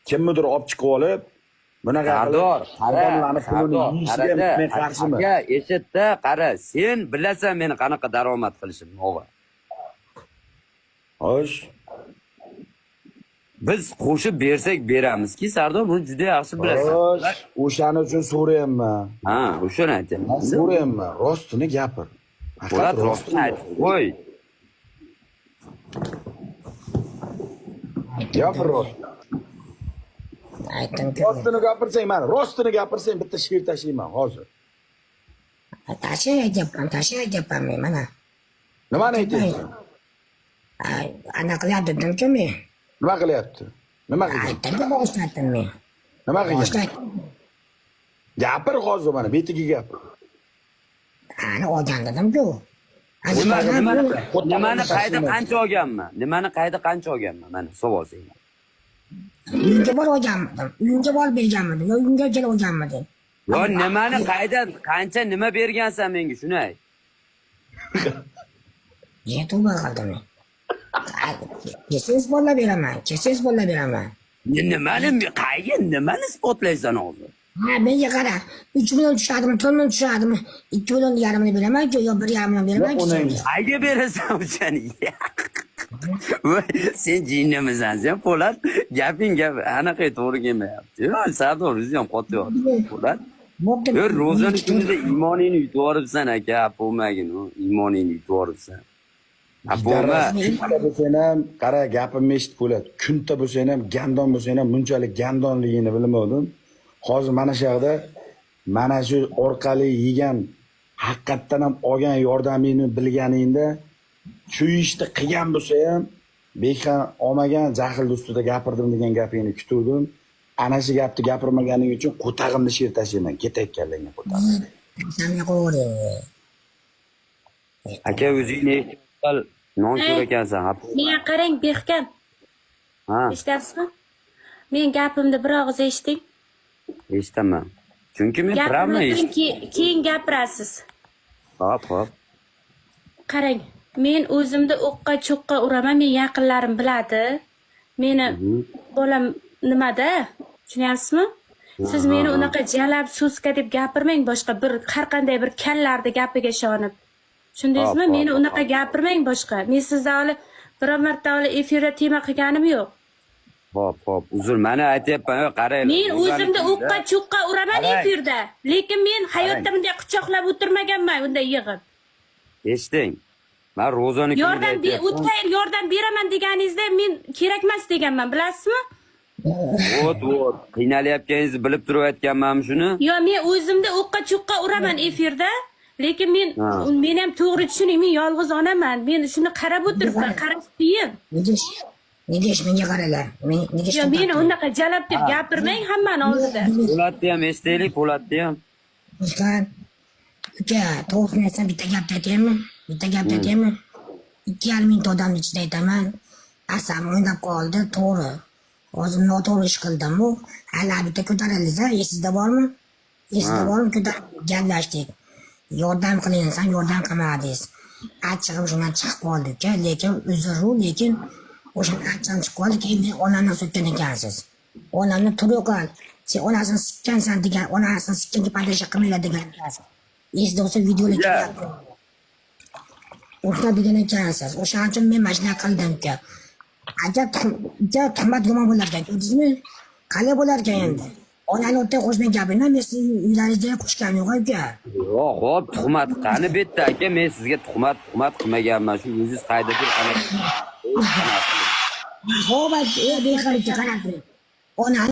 kimnidir olib chiqib olib, bunaqa Sardor, odamlarni pulini yeyishga men qarshiman. aka, eshitda, qara, sen bilasan meni qanaqa daromad qilishimni, o'g'il. Xo'sh. Biz qo'shib bersak beramizki, Sardor, buni juda yaxshi bilasan. Xo'sh, o'shani uchun so'rayapman. Ha, o'shani aytaman. So'rayapman, rostini gapir. Po'lat rostini ayt. Qo'y. Gapir rost. Aytdim-ku. Rostini gapirsang, mana rostini gapirsang bitta she'r tashlayman hozir. Tashay aytyapman men mana. Nimani aytyapsan? Ana qilyapti dedim-ku men. Nima qilyapti? Nima qilgan? Aytdim-ku boshlatdim men. Nima qilgan? Boshlatdim. Gapir hozir mana betiga gapir. Ana olgan dedim-ku. Nimani qayda qancha olganman? Nimani qayda qancha olganman? Mana savol senga. Uyga borib olganmidim. Uyga borib berganmidim. Yo uyga kelib olganmidim. Yo nimani qayda qancha nima bergansan menga shuni ayt. Yetuba qildim men. Kesiz bollab beraman. Kesiz bollab beraman. Nimani isbotlaysan hozir? Ha, menga qara. 3 million tushadimi, 4 million tushadimi? 2 million yarmini beraman-ku, yo 1,5 million beraman-ku. Qayga berasan o'shani? Voy, sen jinnimisan, sen Po'lat, gaping anaqa to'g'ri kelmayapti. Yo, Sardor o'zi ham qotyapti. Po'lat. Yo, ro'zani kunida iymoningni yutib yuboribsan aka, bo'lmagin u, iymoningni yutib yuboribsan. Bo'lma. Kunta bo'lsang ham, qara gapimni eshitib Po'lat. Kunta bo'lsang ham, gandon bo'lsang ham bunchalik gandonligini bilmadim. Hozir mana shu yerda mana shu orqali yegan haqiqatdan ham olgan yordamingni bilganingda shu ishni qilgan bo'lsa ham bekan olmagan jahl ustida gapirdim degan gapingni kutuvdim. Ana shu gapni gapirmaganing uchun qo'tag'imni she'r tashlayman. Ketayotganligini qo'tag'im. Samga qo'ying. Aka o'zingni eshitib non ko'rakansan. Menga qarang, Behkam. Ha, Eshityapsizmi? Men gapimni bir og'iz eshiting. eshitaman. Chunki men Gapimni pravma keyin gapirasiz. Hop. Qarang, men o'zimni o'qqa cho'qqa uraman, men yaqinlarim biladi. Meni bolam nimada? Tushunyapsizmi? Siz meni unaqa jalab so'zga deb gapirmang, boshqa bir har qanday bir kallarni gapiga ishonib. Tushundingizmi? Meni unaqa gapirmang boshqa. Men sizdan hali biror marta efirda tema qilganim yo'q. Hop. Uzr, mana aytyapman, qarang. Men o'zimni o'qqa cho'qqa uraman efirda. Lekin men hayotda bunday quchoqlab o'tirmaganman, unday yig'ib. Eshiting. Men Ro'zani o'tgan yordam beraman deganingizda men kerak emas deganman, bilasizmi? Ot, qiynalayotganingizni bilib turib aytganman shuni. Yo, men o'zimni o'qqa cho'qqa uraman efirda. Lekin men ham to'g'ri tushuning, men yolg'iz onaman. Men shuni qarab o'tiribman, qarash qiyin. Nega menga qaranglar? Yo, meni unaqa jalab deb gapirmang hammani oldida. Po'latni ham eshitaylik, Po'latni ham. O'zgan. Uka, to'g'ri aytsam bitta gap aytaymi? 2,5 ming odamning ichida aytaman. Asam o'ynab qoldi, to'g'ri. Hozir noto'g'ri ish qildim-ku. Hali bitta ko'tarildingiz-a, esingizda bormi? Esingizda bormi? Gaplashdik. Yordam qilinsan, yordam qilmadingiz. Achchig'im shundan chiqib qoldi-ku, lekin uzr-u, lekin o'shani achchig'im chiqib qoldi, keyin men onamni so'kkan ekansiz. Onamni turyo'qal. Sen onasini sikkansan degan, onasini sikkanga padasha qilmaylar degan ekansiz. Esingizda bo'lsa videolar kelyapti. O'sha degan ekansiz. O'shaning uchun men mashina qildim-ku. Agar tuhmat yomon bo'lar ekan, ko'rdingizmi? Qalay bo'lar ekan endi? Onani o'tda qo'shmay gapirma, men sizning uylaringizga qo'shgan yo'q-ku. Yo'q, hop, tuhmat qani bitta aka, men sizga tuhmat qilmaganman. Shu o'zingiz qaydadir ana. Xo'p, bexayrga qarab turing. Onani